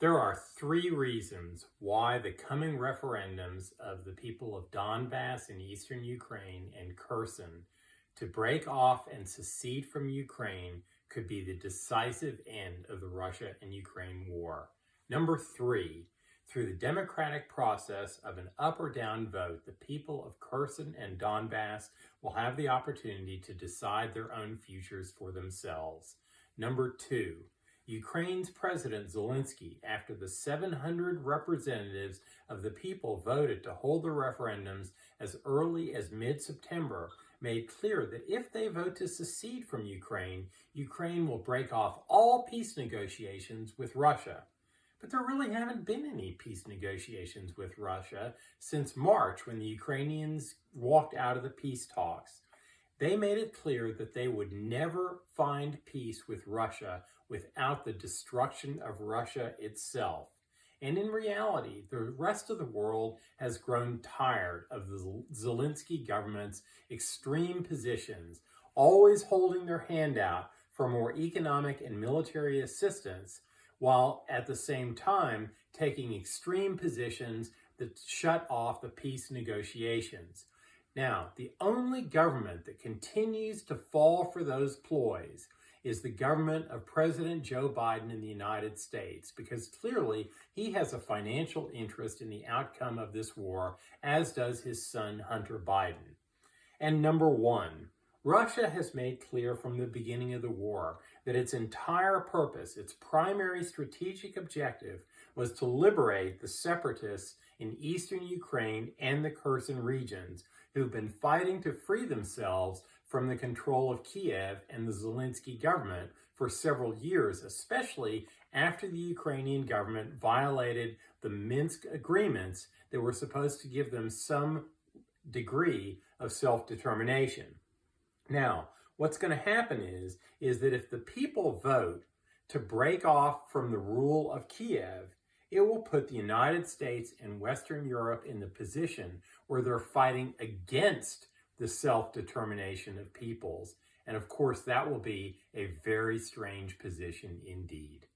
There are three reasons why the coming referendums of the people of Donbass in eastern Ukraine and Kherson to break off and secede from Ukraine could be the decisive end of the Russia and Ukraine war. Number three, through the democratic process of an up or down vote, the people of Kherson and Donbass will have the opportunity to decide their own futures for themselves. Number two, Ukraine's President Zelensky, after the 700 representatives of the people voted to hold the referendums as early as mid-September, made clear that if they vote to secede from Ukraine, Ukraine will break off all peace negotiations with Russia. But there really haven't been any peace negotiations with Russia since March, when the Ukrainians walked out of the peace talks. They made it clear that they would never find peace with Russia without the destruction of Russia itself. And in reality, the rest of the world has grown tired of the Zelensky government's extreme positions, always holding their hand out for more economic and military assistance, while at the same time taking extreme positions that shut off the peace negotiations. Now, the only government that continues to fall for those ploys is the government of President Joe Biden in the United States, because clearly he has a financial interest in the outcome of this war, as does his son Hunter Biden. And number one, Russia has made clear from the beginning of the war that its entire purpose, its primary strategic objective, was to liberate the separatists in eastern Ukraine and the Kherson regions, who've been fighting to free themselves from the control of Kiev and the Zelensky government for several years, especially after the Ukrainian government violated the Minsk agreements that were supposed to give them some degree of self-determination. Now, what's going to happen is that if the people vote to break off from the rule of Kiev, it will put the United States and Western Europe in the position where they're fighting against the self-determination of peoples. And of course, that will be a very strange position indeed.